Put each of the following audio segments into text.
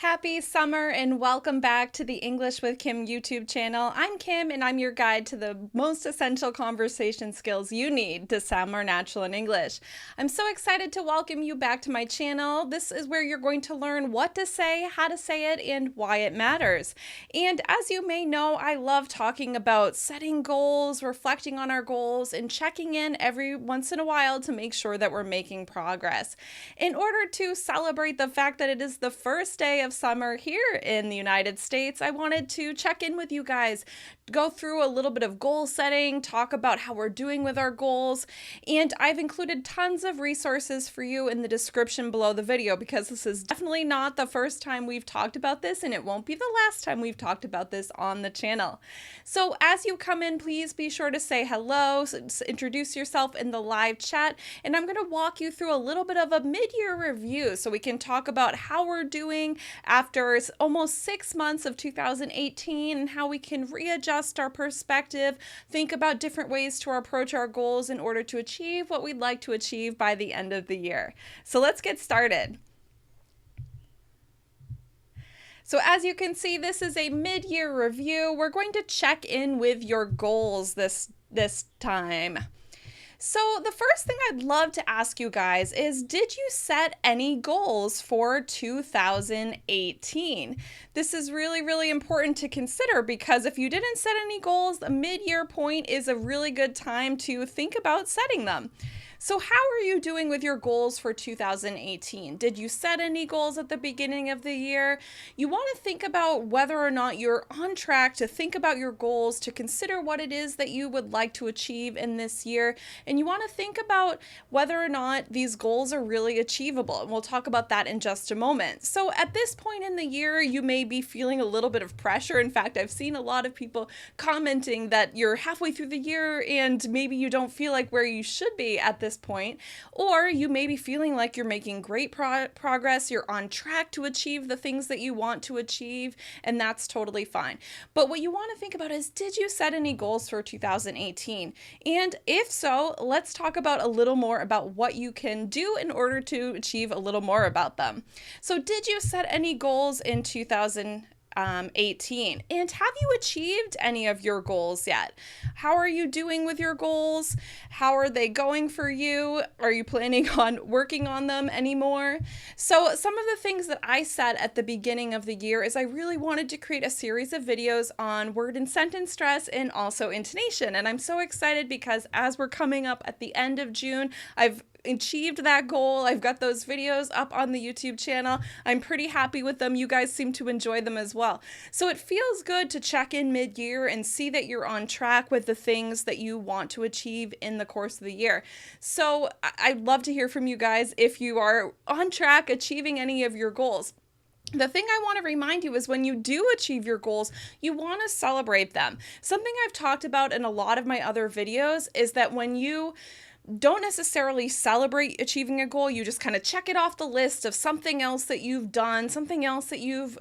Happy summer and welcome back to the English with Kim YouTube channel. I'm Kim and I'm your guide to the most essential conversation skills you need to sound more natural in English. I'm so excited to welcome you back to my channel. This is where you're going to learn what to say, how to say it, and why it matters. And as you may know, I love talking about setting goals, reflecting on our goals, and checking in every once in a while to make sure that we're making progress. In order to celebrate the fact that it is the first day of summer here in the United States, I wanted to check in with you guys, go through a little bit of goal setting, talk about how we're doing with our goals, and I've included tons of resources for you in the description below the video because this is definitely not the first time we've talked about this and it won't be the last time we've talked about this on the channel. So as you come in, please be sure to say hello, introduce yourself in the live chat, and I'm going to walk you through a little bit of a mid-year review so we can talk about how we're doing after almost 6 months of 2018 and how we can readjust our perspective, think about different ways to approach our goals in order to achieve what we'd like to achieve by the end of the year. So let's get started. So as you can see, this is a mid-year review. We're going to check in with your goals this time. So the first thing I'd love to ask you guys is, did you set any goals for 2018? This is really, really important to consider because if you didn't set any goals, the mid-year point is a really good time to think about setting them. So how are you doing with your goals for 2018? Did you set any goals at the beginning of the year? You want to think about whether or not you're on track to think about your goals, to consider what it is that you would like to achieve in this year. And you want to think about whether or not these goals are really achievable. And we'll talk about that in just a moment. So at this point in the year, you may be feeling a little bit of pressure. In fact, I've seen a lot of people commenting that you're halfway through the year and maybe you don't feel like where you should be at this point, or you may be feeling like you're making great progress, you're on track to achieve the things that you want to achieve, and that's totally fine. But what you want to think about is, did you set any goals for 2018? And if so, let's talk about a little more about what you can do in order to achieve a little more about them. So did you set any goals in 2018? And have you achieved any of your goals yet? How are you doing with your goals? How are they going for you? Are you planning on working on them anymore? So some of the things that I said at the beginning of the year is I really wanted to create a series of videos on word and sentence stress and also intonation. And I'm so excited because as we're coming up at the end of June, I've achieved that goal. I've got those videos up on the YouTube channel. I'm pretty happy with them. You guys seem to enjoy them as well. So it feels good to check in mid-year and see that you're on track with the things that you want to achieve in the course of the year. So I'd love to hear from you guys if you are on track achieving any of your goals. The thing I want to remind you is when you do achieve your goals, you want to celebrate them. Something I've talked about in a lot of my other videos is that when you don't necessarily celebrate achieving a goal, you just kind of check it off the list of something else that you've done, something else that you've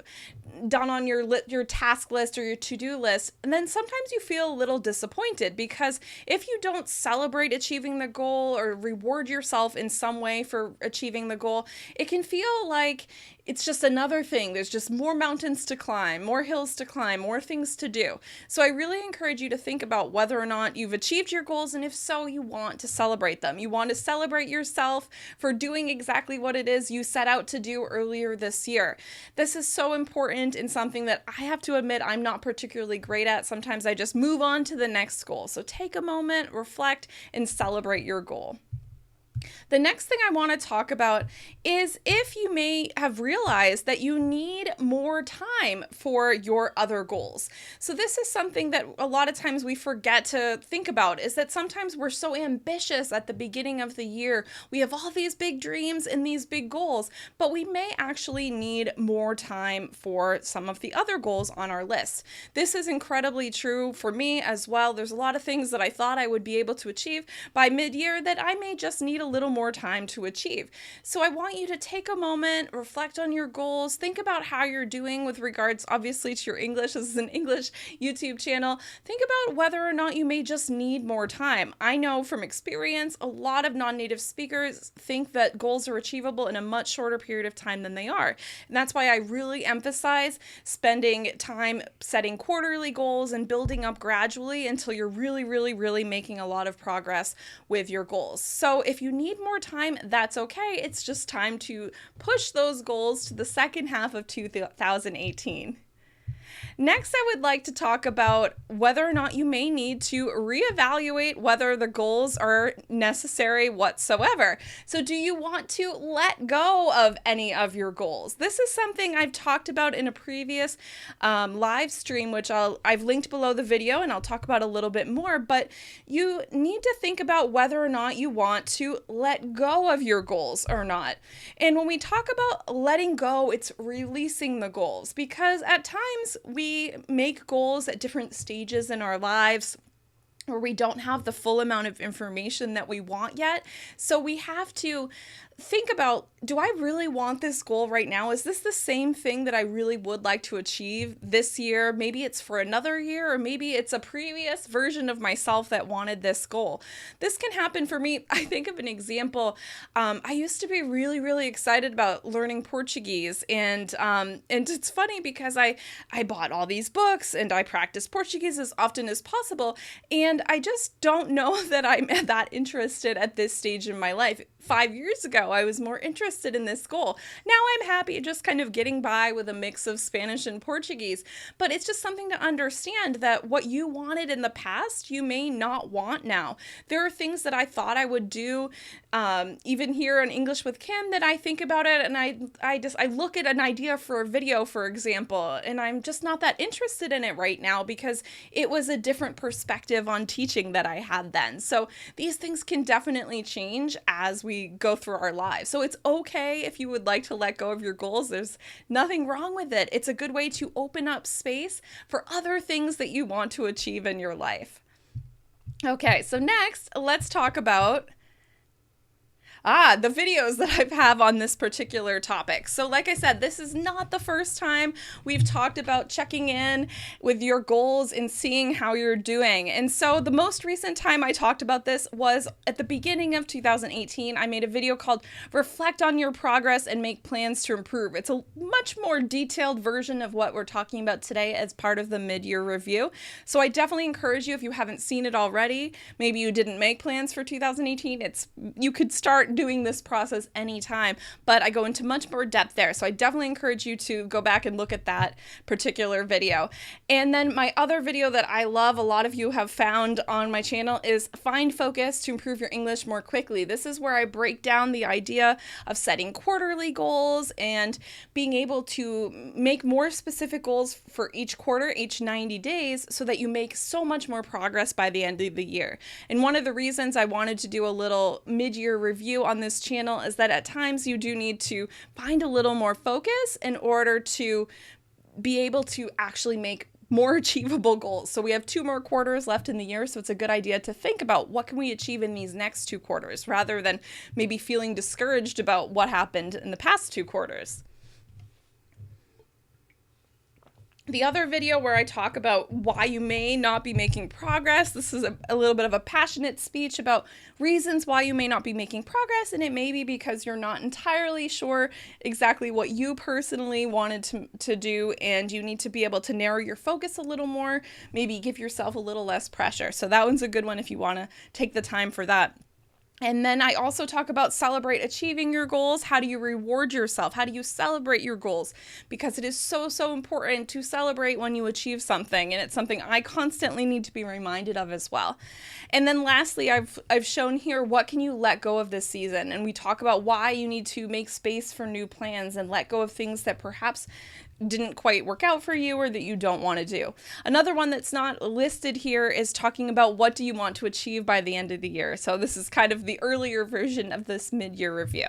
done on your task list or your to-do list. And then sometimes you feel a little disappointed because if you don't celebrate achieving the goal or reward yourself in some way for achieving the goal, it can feel like it's just another thing. There's just more mountains to climb, more hills to climb, more things to do. So I really encourage you to think about whether or not you've achieved your goals, and if so, you want to celebrate them. You want to celebrate yourself for doing exactly what it is you set out to do earlier this year. This is so important and something that I have to admit I'm not particularly great at. Sometimes I just move on to the next goal. So take a moment, reflect, and celebrate your goal. The next thing I want to talk about is if you may have realized that you need more time for your other goals. So this is something that a lot of times we forget to think about, is that sometimes we're so ambitious at the beginning of the year. We have all these big dreams and these big goals, but we may actually need more time for some of the other goals on our list. This is incredibly true for me as well. There's a lot of things that I thought I would be able to achieve by mid-year that I may just need a little more time to achieve. So I want you to take a moment, reflect on your goals, think about how you're doing with regards, obviously, to your English. This is an English YouTube channel. Think about whether or not you may just need more time. I know from experience, a lot of non-native speakers think that goals are achievable in a much shorter period of time than they are. And that's why I really emphasize spending time setting quarterly goals and building up gradually until you're really making a lot of progress with your goals. So if you need more time, that's okay. It's just time to push those goals to the second half of 2018. Next, I would like to talk about whether or not you may need to reevaluate whether the goals are necessary whatsoever. So do you want to let go of any of your goals? This is something I've talked about in a previous live stream, which I've linked below the video, and I'll talk about a little bit more, but you need to think about whether or not you want to let go of your goals or not. And when we talk about letting go, it's releasing the goals, because at times we make goals at different stages in our lives where we don't have the full amount of information that we want yet. So we have to think about, do I really want this goal right now? Is this the same thing that I really would like to achieve this year? Maybe it's for another year, or maybe it's a previous version of myself that wanted this goal. This can happen for me. I think of an example. I used to be really excited about learning Portuguese, and it's funny because I bought all these books and I practiced Portuguese as often as possible, and I just don't know that I'm that interested at this stage in my life. 5 years ago, I was more interested in this goal. Now I'm happy just kind of getting by with a mix of Spanish and Portuguese. But it's just something to understand that what you wanted in the past, you may not want now. There are things that I thought I would do, even here on English with Kim, that I think about it and I look at an idea for a video, for example, and I'm just not that interested in it right now because it was a different perspective on teaching that I had then. So these things can definitely change as we go through our lives. So it's okay if you would like to let go of your goals. There's nothing wrong with it. It's a good way to open up space for other things that you want to achieve in your life. Okay, so next, let's talk about the videos that I have on this particular topic. So like I said, this is not the first time we've talked about checking in with your goals and seeing how you're doing. And so the most recent time I talked about this was at the beginning of 2018. I made a video called Reflect on Your Progress and Make Plans to Improve. It's a much more detailed version of what we're talking about today as part of the mid-year review. So I definitely encourage you, if you haven't seen it already, maybe you didn't make plans for 2018, you could start doing this process anytime, but I go into much more depth there. So I definitely encourage you to go back and look at that particular video. And then my other video that I love, a lot of you have found on my channel, is Find Focus to Improve Your English More Quickly. This is where I break down the idea of setting quarterly goals and being able to make more specific goals for each quarter, each 90 days, so that you make so much more progress by the end of the year. And one of the reasons I wanted to do a little mid-year review on this channel is that at times you do need to find a little more focus in order to be able to actually make more achievable goals. So we have 2 more quarters left in the year, so it's a good idea to think about what can we achieve in these next 2 quarters rather than maybe feeling discouraged about what happened in the past 2 quarters. The other video where I talk about why you may not be making progress, this is a little bit of a passionate speech about reasons why you may not be making progress, and it may be because you're not entirely sure exactly what you personally wanted to do, and you need to be able to narrow your focus a little more, maybe give yourself a little less pressure. So that one's a good one if you want to take the time for that. And then I also talk about celebrate achieving your goals. How do you reward yourself? How do you celebrate your goals? Because it is so important to celebrate when you achieve something. And it's something I constantly need to be reminded of as well. And then lastly, I've shown here what can you let go of this season. And we talk about why you need to make space for new plans and let go of things that perhaps didn't quite work out for you or that you don't want to do. Another one that's not listed here is talking about what do you want to achieve by the end of the year. So this is kind of the earlier version of this mid-year review.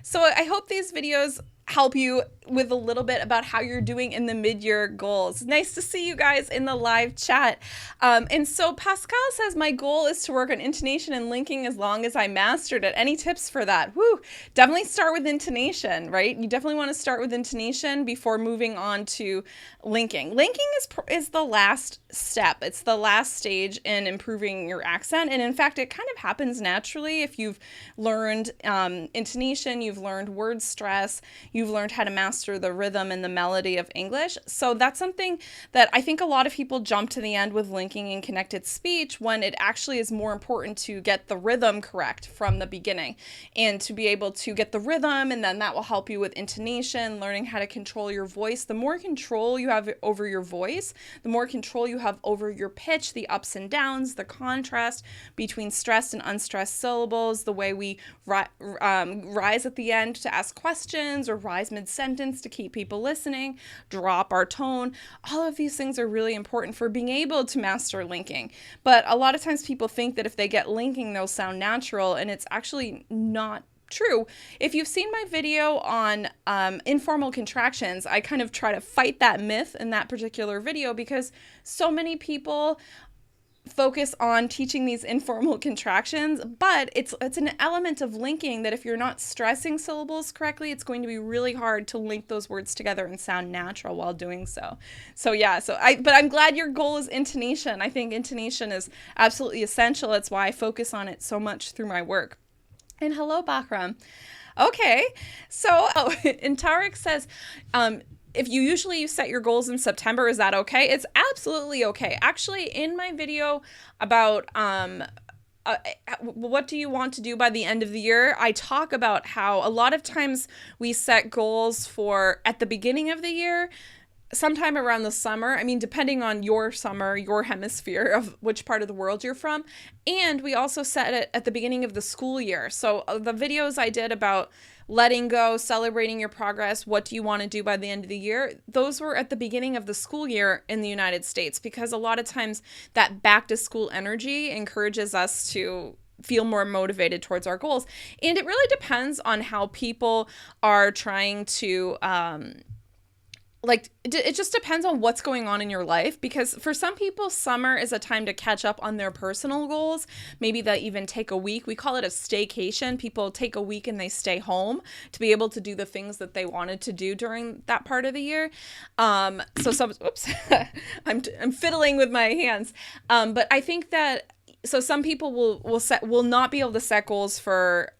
So I hope these videos help you with a little bit about how you're doing in the mid-year goals. Nice to see you guys in the live chat. And so Pascal says, my goal is to work on intonation and linking as long as I mastered it. Any tips for that? Woo! Definitely start with intonation, right? You definitely want to start with intonation before moving on to linking. Linking is the last step. It's the last stage in improving your accent. And in fact, it kind of happens naturally if you've learned intonation, you've learned word stress, you've learned how to master the rhythm and the melody of English. So that's something that I think a lot of people jump to the end with linking and connected speech, when it actually is more important to get the rhythm correct from the beginning and to be able to get the rhythm, and then that will help you with intonation, learning how to control your voice. The more control you have over your voice, the more control you have over your pitch, the ups and downs, the contrast between stressed and unstressed syllables, the way we rise at the end to ask questions or rise mid-sentence to keep people listening, drop our tone. All of these things are really important for being able to master linking. But a lot of times people think that if they get linking, they'll sound natural, and it's actually not true. If you've seen my video on informal contractions, I kind of try to fight that myth in that particular video, because so many people focus on teaching these informal contractions, but it's an element of linking that if you're not stressing syllables correctly, it's going to be really hard to link those words together and sound natural while doing so. But I'm glad your goal is intonation. I think intonation is absolutely essential. It's why I focus on it so much through my work. And hello, Bakram. Okay, so and Tarek says, if you usually set your goals in September, is that okay? It's absolutely okay. Actually, in my video about what do you want to do by the end of the year, I talk about how a lot of times we set goals for at the beginning of the year, sometime around the summer. I mean, depending on your summer, your hemisphere of which part of the world you're from. And we also set it at the beginning of the school year. So the videos I did about letting go, celebrating your progress, what do you want to do by the end of the year, those were at the beginning of the school year in the United States, because a lot of times that back to school energy encourages us to feel more motivated towards our goals. And it really depends on how people are trying to it just depends on what's going on in your life, because for some people, summer is a time to catch up on their personal goals. Maybe they even take a week. We call it a staycation. People take a week and they stay home to be able to do the things that they wanted to do during that part of the year. I'm fiddling with my hands. But I think that, so some people will not be able to set goals for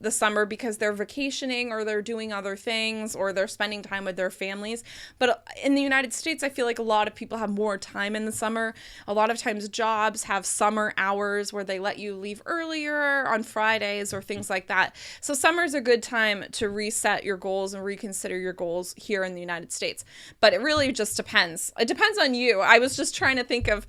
the summer because they're vacationing or they're doing other things or they're spending time with their families. But in the United States, I feel like a lot of people have more time in the summer. A lot of times jobs have summer hours where they let you leave earlier on Fridays or things like that. So summer's a good time to reset your goals and reconsider your goals here in the United States. But it really just depends. It depends on you. I was just trying to think of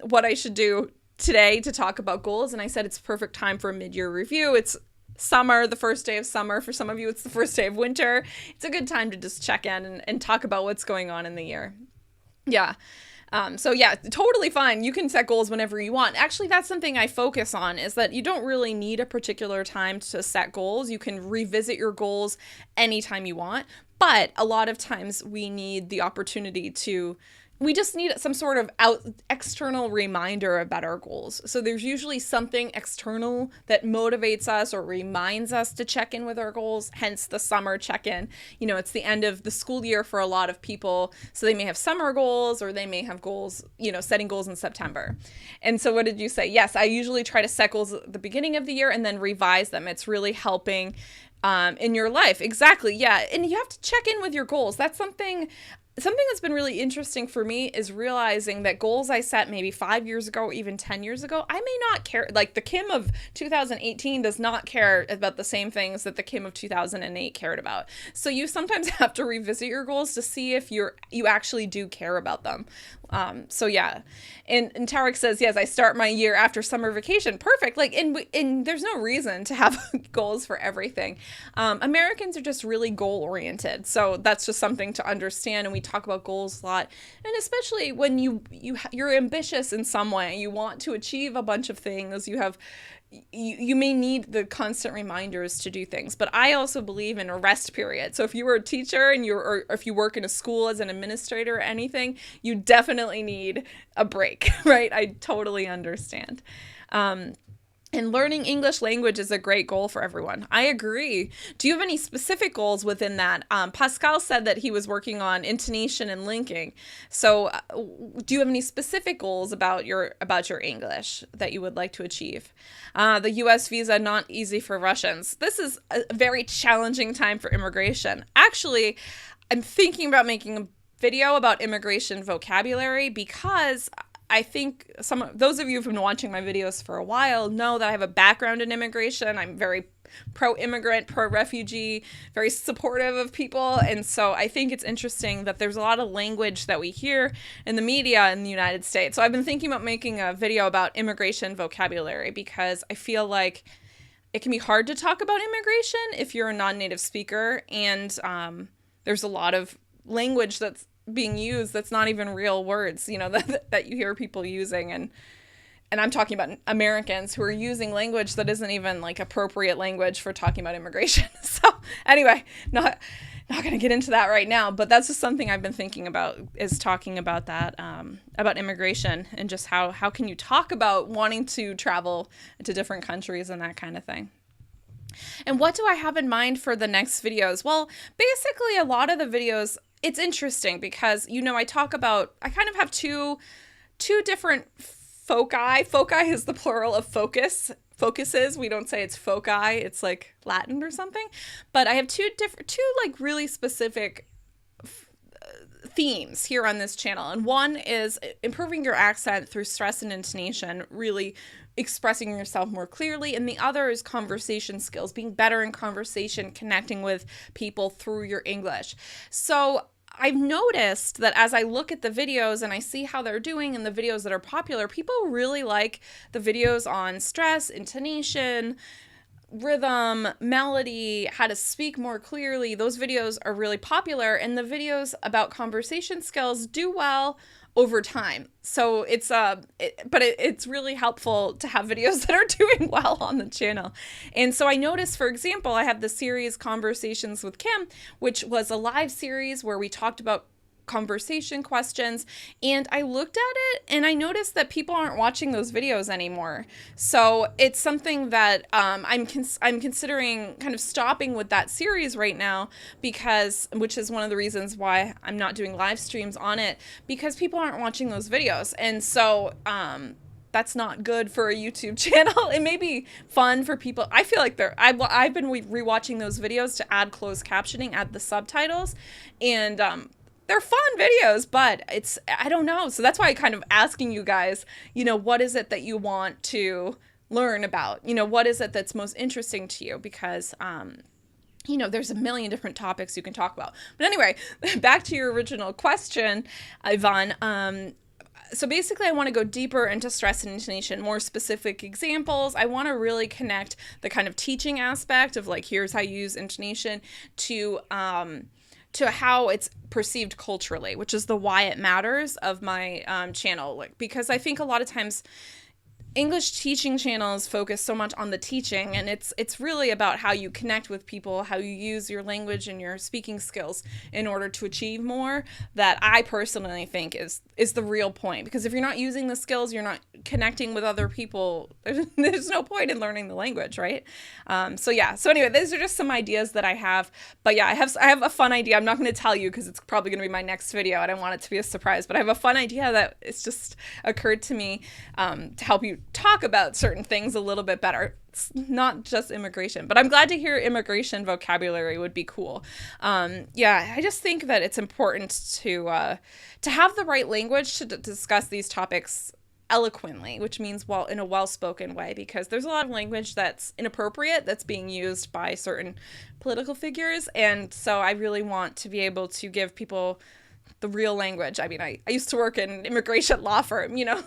what I should do today to talk about goals, and I said it's perfect time for a mid-year review. It's summer, the first day of summer. For some of you, it's the first day of winter. It's a good time to just check in and talk about what's going on in the year. Yeah. So yeah, totally fine. You can set goals whenever you want. Actually, that's something I focus on, is that you don't really need a particular time to set goals. You can revisit your goals anytime you want, but a lot of times we need the opportunity we just need some sort of external reminder about our goals. So there's usually something external that motivates us or reminds us to check in with our goals, hence the summer check-in. You know, it's the end of the school year for a lot of people, so they may have summer goals or they may have goals, setting goals in September. And so what did you say? Yes, I usually try to set goals at the beginning of the year and then revise them. It's really helping in your life. Exactly, yeah. And you have to check in with your goals. That's something that's been really interesting for me, is realizing that goals I set maybe 5 years ago, even 10 years ago, I may not care. Like the Kim of 2018 does not care about the same things that the Kim of 2008 cared about. So you sometimes have to revisit your goals to see if you actually do care about them. So yeah. And Tarek says, yes, I start my year after summer vacation. Perfect. And there's no reason to have goals for everything. Americans are just really goal oriented. So that's just something to understand. And we talk about goals a lot. And especially when you're ambitious in some way, you want to achieve a bunch of things. You have, you may need the constant reminders to do things, but I also believe in a rest period. So if you were a teacher and or if you work in a school as an administrator or anything, you definitely need a break, right? I totally understand. And learning English language is a great goal for everyone. I agree. Do you have any specific goals within that? Pascal said that he was working on intonation and linking. So, do you have any specific goals about your English that you would like to achieve? The U.S. visa not easy for Russians. This is a very challenging time for immigration. Actually, I'm thinking about making a video about immigration vocabulary because I think those of you who've been watching my videos for a while know that I have a background in immigration. I'm very pro-immigrant, pro-refugee, very supportive of people. And so I think it's interesting that there's a lot of language that we hear in the media in the United States. So I've been thinking about making a video about immigration vocabulary because I feel like it can be hard to talk about immigration if you're a non-native speaker. And there's a lot of language that's being used that's not even real words, you know, that you hear people using, and I'm talking about Americans who are using language that isn't even like appropriate language for talking about immigration. So anyway, not going to get into that right now, but that's just something I've been thinking about, is talking about that, about immigration and just how can you talk about wanting to travel to different countries and that kind of thing. And what do I have in mind for the next videos? Well, basically a lot of the videos, it's interesting because, you know, I kind of have two different foci. Foci is the plural of focus. Focuses. We don't say it's foci. It's like Latin or something. But I have two like really specific themes here on this channel. And one is improving your accent through stress and intonation, really expressing yourself more clearly. And the other is conversation skills, being better in conversation, connecting with people through your English. So I've noticed that as I look at the videos and I see how they're doing in the videos that are popular, people really like the videos on stress, intonation, rhythm, melody, how to speak more clearly. Those videos are really popular, and the videos about conversation skills do well over time. So it's really helpful to have videos that are doing well on the channel. And so I noticed, for example, I have the series Conversations with Kim, which was a live series where we talked about conversation questions, and I looked at it and I noticed that people aren't watching those videos anymore. So it's something that I'm considering kind of stopping with that series right now, which is one of the reasons why I'm not doing live streams on it, because people aren't watching those videos. And so that's not good for a YouTube channel. It may be fun for people. I feel like I've been rewatching those videos to add closed captioning, add the subtitles, and they're fun videos, but I don't know. So that's why I'm kind of asking you guys, you know, what is it that you want to learn about? You know, what is it that's most interesting to you? Because, you know, there's a million different topics you can talk about. But anyway, back to your original question, Ivan. So basically, I want to go deeper into stress and intonation, more specific examples. I want to really connect the kind of teaching aspect of like, here's how you use intonation to how it's perceived culturally, which is the why it matters of my channel. Like, because I think a lot of times English teaching channels focus so much on the teaching, and it's really about how you connect with people, how you use your language and your speaking skills in order to achieve more, that I personally think is the real point. Because if you're not using the skills, you're not connecting with other people, there's no point in learning the language, right? So anyway, these are just some ideas that I have. But yeah, I have a fun idea. I'm not going to tell you because it's probably going to be my next video. I don't want it to be a surprise, but I have a fun idea that it's just occurred to me to help you talk about certain things a little bit better. It's not just immigration, but I'm glad to hear immigration vocabulary would be cool. I just think that it's important to have the right language to discuss these topics eloquently, which means in a well-spoken way, because there's a lot of language that's inappropriate that's being used by certain political figures, and so I really want to be able to give people the real language. I mean, I used to work in an immigration law firm, you know,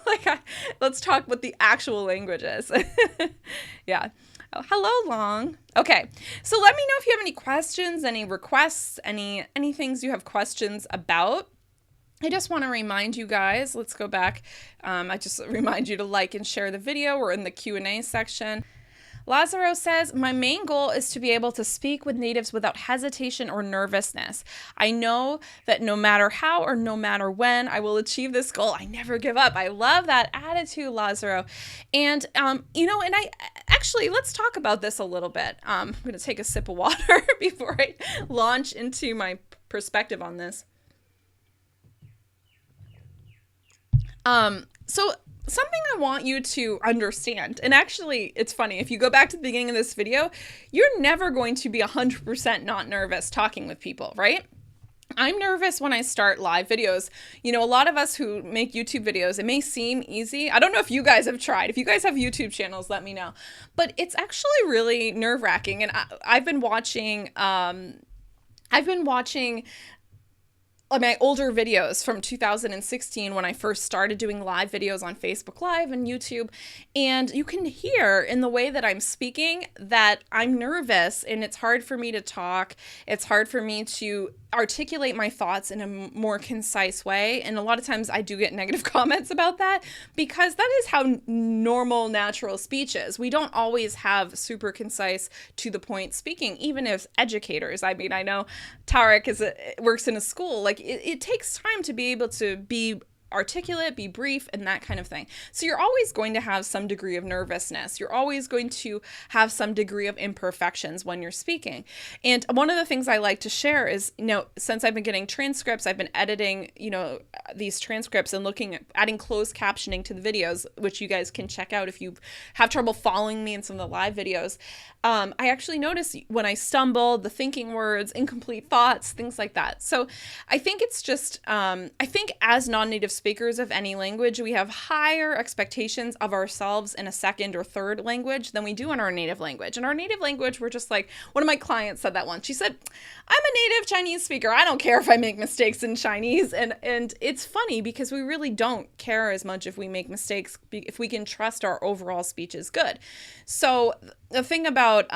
let's talk what the actual language is. Yeah. Oh, hello, Long. Okay. So let me know if you have any questions, any requests, any things you have questions about. I just want to remind you guys, let's go back. I just remind you to like and share the video. We're in the Q&A section. Lazaro says, my main goal is to be able to speak with natives without hesitation or nervousness. I know that no matter how or no matter when, I will achieve this goal. I never give up. I love that attitude, Lazaro. And, and I actually, let's talk about this a little bit. I'm going to take a sip of water before I launch into my perspective on this. So something I want you to understand, and actually it's funny, if you go back to the beginning of this video, you're never going to be 100% not nervous talking with people, right? I'm nervous when I start live videos. A lot of us who make YouTube videos, it may seem easy. I don't know if you guys have tried. If you guys have YouTube channels, let me know. But it's actually really nerve-wracking. And I've been watching my older videos from 2016 when I first started doing live videos on Facebook Live and YouTube. And you can hear in the way that I'm speaking that I'm nervous and it's hard for me to talk. It's hard for me to articulate my thoughts in a more concise way. And a lot of times I do get negative comments about that because that is how normal, natural speech is. We don't always have super concise, to the point speaking, even as educators. I mean, I know Tarek works in a school. Like it takes time to be able to be articulate, be brief, and that kind of thing. So you're always going to have some degree of nervousness. You're always going to have some degree of imperfections when you're speaking. And one of the things I like to share is, since I've been getting transcripts, I've been editing, these transcripts and adding closed captioning to the videos, which you guys can check out if you have trouble following me in some of the live videos. I actually notice when I stumble, the thinking words, incomplete thoughts, things like that. So I think it's just, I think as non-native speakers of any language, we have higher expectations of ourselves in a second or third language than we do in our native language. In our native language, we're just like, one of my clients said that once. She said, I'm a native Chinese speaker. I don't care if I make mistakes in Chinese. And it's funny because we really don't care as much if we make mistakes, if we can trust our overall speech is good. So the thing about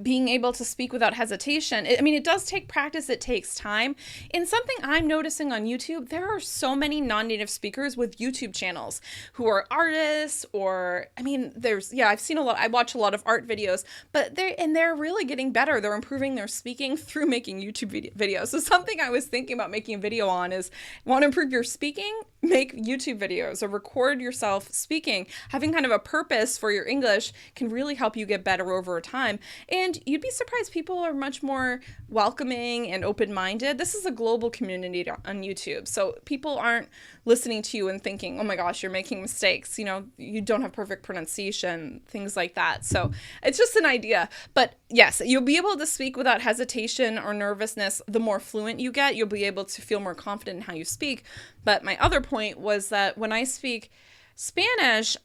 being able to speak without hesitation, it does take practice, it takes time. And something I'm noticing on YouTube, there are so many non-native speakers with YouTube channels who are artists, or I've seen a lot. I watch a lot of art videos, but they're really getting better. They're improving their speaking through making YouTube videos. So something I was thinking about making a video on is, want to improve your speaking? Make YouTube videos or record yourself speaking. Having kind of a purpose for your English can really help you get better over time. And you'd be surprised, people are much more welcoming and open-minded. This is a global community on YouTube. So people aren't listening to you and thinking, oh my gosh, you're making mistakes. You don't have perfect pronunciation, things like that. So it's just an idea. But yes, you'll be able to speak without hesitation or nervousness. The more fluent you get, you'll be able to feel more confident in how you speak. But my other point was that when I speak Spanish,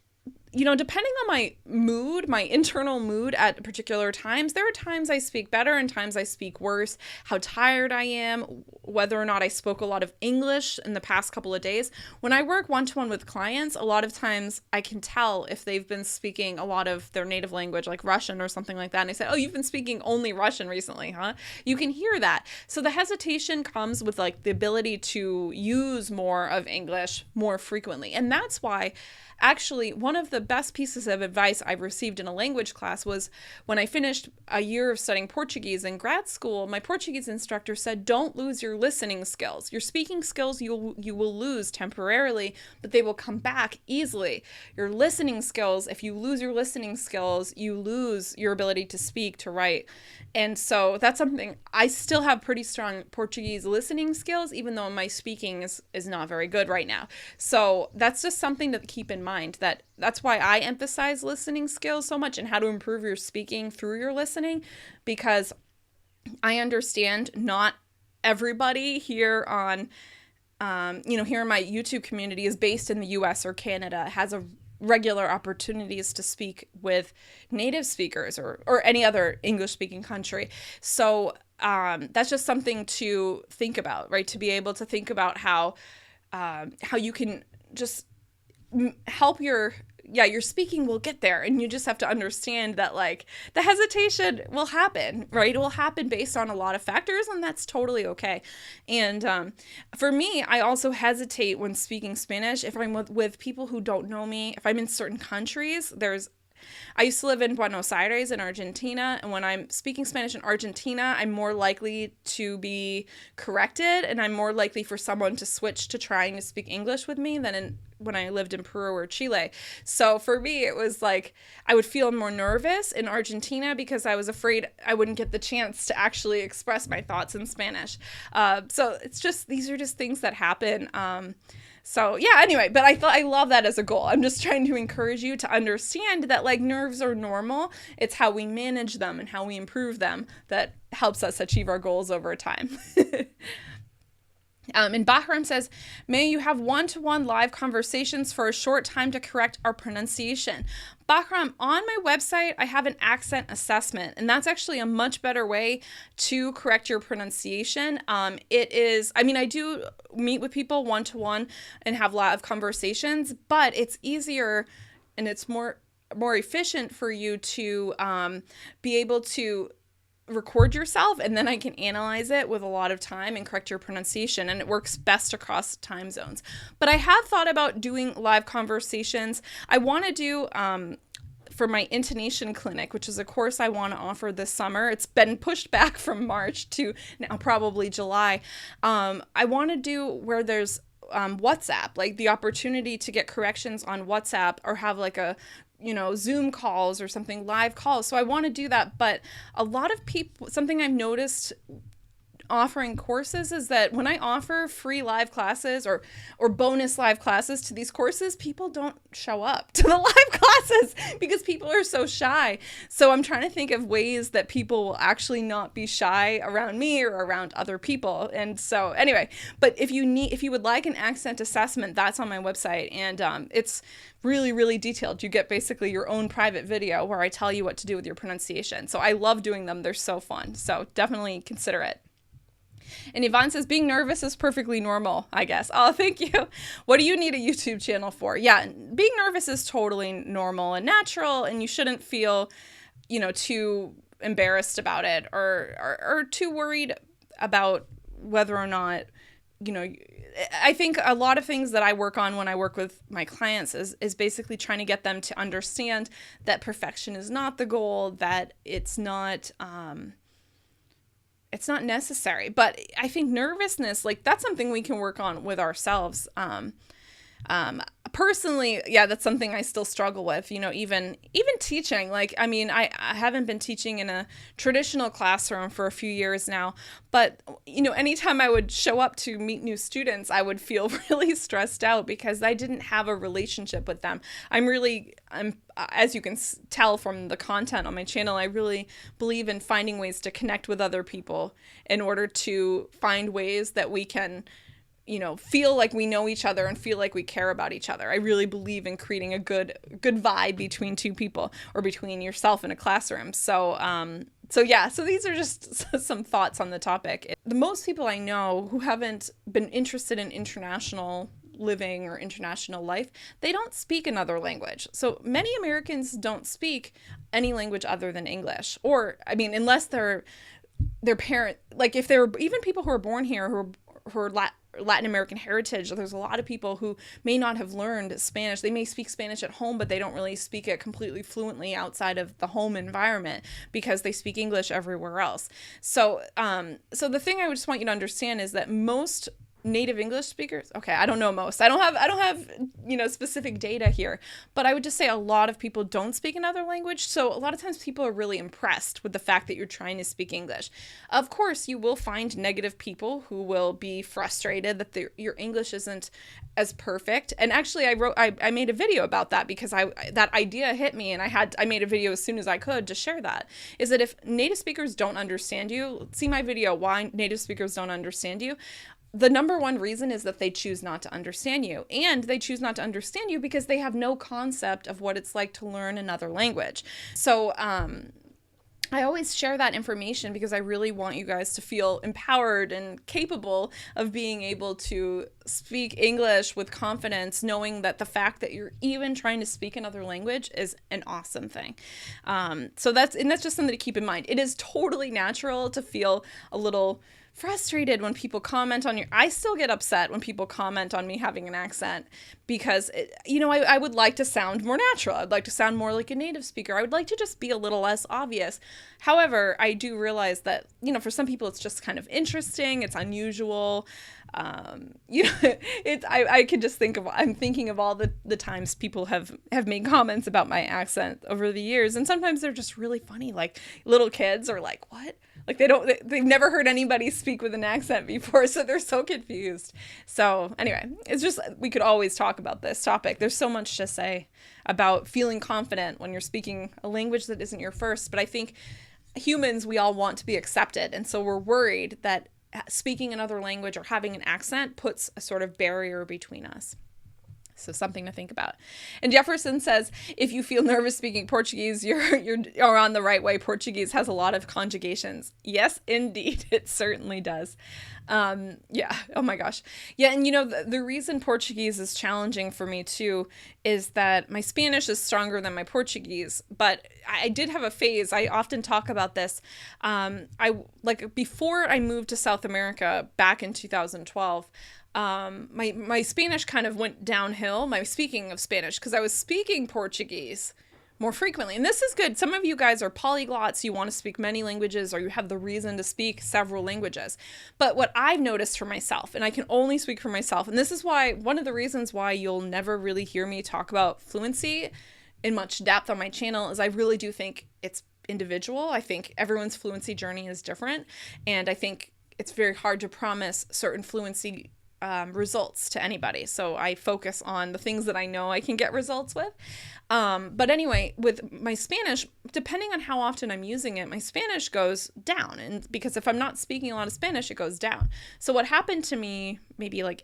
depending on my mood, my internal mood at particular times, there are times I speak better and times I speak worse, how tired I am, whether or not I spoke a lot of English in the past couple of days. When I work one-to-one with clients, a lot of times I can tell if they've been speaking a lot of their native language, like Russian or something like that. And I say, oh, you've been speaking only Russian recently, huh? You can hear that. So the hesitation comes with like the ability to use more of English more frequently. And that's why actually, one of the best pieces of advice I've received in a language class was when I finished a year of studying Portuguese in grad school. My Portuguese instructor said, don't lose your listening skills. Your speaking skills you will lose temporarily, but they will come back easily. Your listening skills, if you lose your listening skills, you lose your ability to speak, to write. And so that's something, I still have pretty strong Portuguese listening skills, even though my speaking is not very good right now. So that's just something to keep in mind. That's why I emphasize listening skills so much and how to improve your speaking through your listening, because I understand not everybody here on, here in my YouTube community is based in the US or Canada, has a regular opportunities to speak with native speakers or any other English-speaking country. So that's just something to think about, right? To be able to think about how you can just help your speaking will get there. And you just have to understand that like the hesitation will happen, right? It will happen based on a lot of factors, and that's totally okay. And for me, I also hesitate when speaking Spanish if I'm with people who don't know me. If I'm in certain countries, there's I used to live in Buenos Aires in Argentina, and when I'm speaking Spanish in Argentina, I'm more likely to be corrected, and I'm more likely for someone to switch to trying to speak English with me than when I lived in Peru or Chile. So for me, it was like I would feel more nervous in Argentina because I was afraid I wouldn't get the chance to actually express my thoughts in Spanish. So it's just, these are just things that happen. So yeah, anyway, but I love that as a goal. I'm just trying to encourage you to understand that like nerves are normal. It's how we manage them and how we improve them that helps us achieve our goals over time. And Bahram says, may you have one-to-one live conversations for a short time to correct our pronunciation. Bahram, on my website, I have an accent assessment, and that's actually a much better way to correct your pronunciation. It is, I mean, I do meet with people one-to-one and have live conversations, but it's easier and it's more efficient for you to be able to record yourself, and then I can analyze it with a lot of time and correct your pronunciation, and it works best across time zones. But I have thought about doing live conversations. I want to do for my intonation clinic, which is a course I want to offer this summer. It's been pushed back from March to now probably July. I want to do where there's WhatsApp, like the opportunity to get corrections on WhatsApp or have like a Zoom calls or something, live calls. So I want to do that. But a lot of people, something I've noticed offering courses is that when I offer free live classes or bonus live classes to these courses, people don't show up to the live classes because people are so shy. So I'm trying to think of ways that people will actually not be shy around me or around other people. And so anyway, but if you would like an accent assessment, that's on my website, and it's really, really detailed. You get basically your own private video where I tell you what to do with your pronunciation. So I love doing them. They're so fun. So definitely consider it. And Yvonne says, being nervous is perfectly normal, I guess. Oh, thank you. What do you need a YouTube channel for? Yeah, being nervous is totally normal and natural, and you shouldn't feel, too embarrassed about it or too worried about whether or not, I think a lot of things that I work on when I work with my clients is basically trying to get them to understand that perfection is not the goal, that it's not necessary. But I think nervousness, like that's something we can work on with ourselves. Personally, yeah, that's something I still struggle with, even teaching. Like, I mean, I haven't been teaching in a traditional classroom for a few years now, but, anytime I would show up to meet new students, I would feel really stressed out because I didn't have a relationship with them. I'm as you can tell from the content on my channel, I really believe in finding ways to connect with other people in order to find ways that we can feel like we know each other and feel like we care about each other. I really believe in creating a good vibe between two people or between yourself in a classroom. So these are just some thoughts on the topic. The most people I know who haven't been interested in international living or international life, they don't speak another language. So many Americans don't speak any language other than English, or, I mean, unless their parent, like if they're even people who are born here who are Latin American heritage, there's a lot of people who may not have learned Spanish. They may speak Spanish at home, but they don't really speak it completely fluently outside of the home environment because they speak English everywhere else. So the thing I would just want you to understand is that most native English speakers, okay, I don't know most. I don't have specific data here, but I would just say a lot of people don't speak another language. So a lot of times people are really impressed with the fact that you're trying to speak English. Of course, you will find negative people who will be frustrated that your English isn't as perfect. And actually I made a video about that because that idea hit me, and I made a video as soon as I could to share that, is that if native speakers don't understand you, see my video, why native speakers don't understand you. The number one reason is that they choose not to understand you. And they choose not to understand you because they have no concept of what it's like to learn another language. So I always share that information because I really want you guys to feel empowered and capable of being able to speak English with confidence, knowing that the fact that you're even trying to speak another language is an awesome thing. So that's just something to keep in mind. It is totally natural to feel a little frustrated when people comment on I still get upset when people comment on me having an accent because, I would like to sound more natural. I'd like to sound more like a native speaker. I would like to just be a little less obvious. However, I do realize that, for some people it's just kind of interesting. It's unusual. I can just I'm thinking of all the times people have made comments about my accent over the years. And sometimes they're just really funny. Like little kids are like, what? Like they've never heard anybody speak with an accent before. So they're so confused. So anyway, it's just, we could always talk about this topic. There's so much to say about feeling confident when you're speaking a language that isn't your first. But I think humans, we all want to be accepted. And so we're worried that speaking another language or having an accent puts a sort of barrier between us. So something to think about. And Jefferson says, if you feel nervous speaking Portuguese, you're on the right way. Portuguese has a lot of conjugations. Yes, indeed. It certainly does. Yeah. Oh my gosh. Yeah. And the reason Portuguese is challenging for me too is that my Spanish is stronger than my Portuguese, but I did have a phase. I often talk about this. Before I moved to South America back in 2012, my Spanish kind of went downhill, my speaking of Spanish, because I was speaking Portuguese more frequently. And this is good. Some of you guys are polyglots. You want to speak many languages, or you have the reason to speak several languages. But what I've noticed for myself, and I can only speak for myself, and this is one of the reasons why you'll never really hear me talk about fluency in much depth on my channel, is I really do think it's individual. I think everyone's fluency journey is different. And I think it's very hard to promise certain fluency results to anybody. So I focus on the things that I know I can get results with. But anyway, with my Spanish, depending on how often I'm using it, my Spanish goes down. And because if I'm not speaking a lot of Spanish, it goes down. So what happened to me maybe like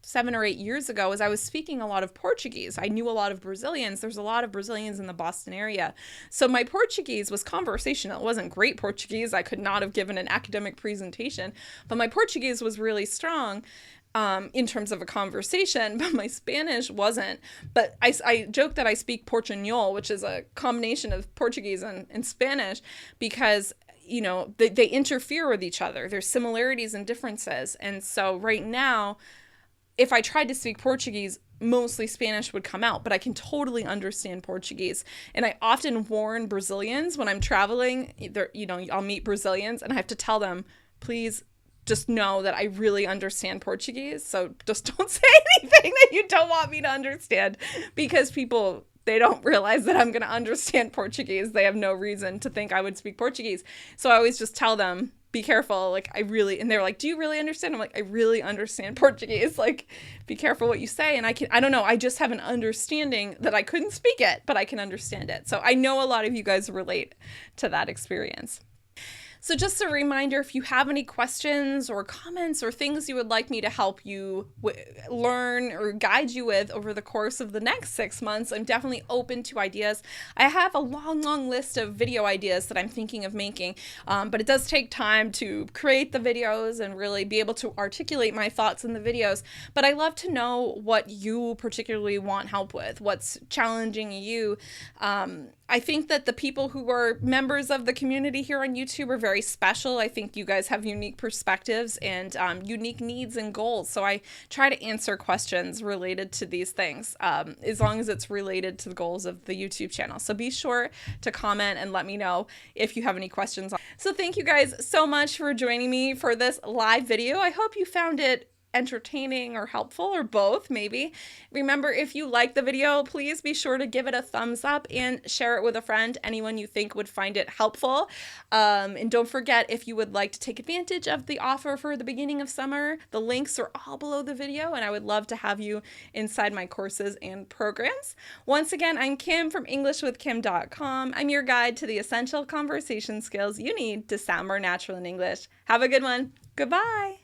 7 or 8 years ago is I was speaking a lot of Portuguese. I knew a lot of Brazilians. There's a lot of Brazilians in the Boston area. So my Portuguese was conversational. It wasn't great Portuguese. I could not have given an academic presentation, but my Portuguese was really strong in terms of a conversation, but my Spanish wasn't. But I joke that I speak Portuñol, which is a combination of Portuguese and Spanish, because they interfere with each other. There's similarities and differences. And so right now, if I tried to speak Portuguese, mostly Spanish would come out, but I can totally understand Portuguese. And I often warn Brazilians when I'm traveling, I'll meet Brazilians and I have to tell them, please just know that I really understand Portuguese. So just don't say anything that you don't want me to understand, because people, they don't realize that I'm going to understand Portuguese. They have no reason to think I would speak Portuguese. So I always just tell them, be careful. And they're like, do you really understand? I'm like, I really understand Portuguese. Like, be careful what you say. And I don't know. I just have an understanding that I couldn't speak it, but I can understand it. So I know a lot of you guys relate to that experience. So just a reminder, if you have any questions or comments or things you would like me to help you learn or guide you with over the course of the next 6 months, I'm definitely open to ideas. I have a long list of video ideas that I'm thinking of making, but it does take time to create the videos and really be able to articulate my thoughts in the videos. But I love to know what you particularly want help with, what's challenging you. I think that the people who are members of the community here on YouTube are very special. I think you guys have unique perspectives and unique needs and goals. So I try to answer questions related to these things, as long as it's related to the goals of the YouTube channel. So be sure to comment and let me know if you have any questions. So thank you guys so much for joining me for this live video. I hope you found it entertaining or helpful, or both maybe. Remember, if you like the video, please be sure to give it a thumbs up and share it with a friend, anyone you think would find it helpful. And don't forget, if you would like to take advantage of the offer for the beginning of summer, the links are all below the video, and I would love to have you inside my courses and programs. Once again, I'm Kim from EnglishWithKim.com. I'm your guide to the essential conversation skills you need to sound more natural in English. Have a good one. Goodbye.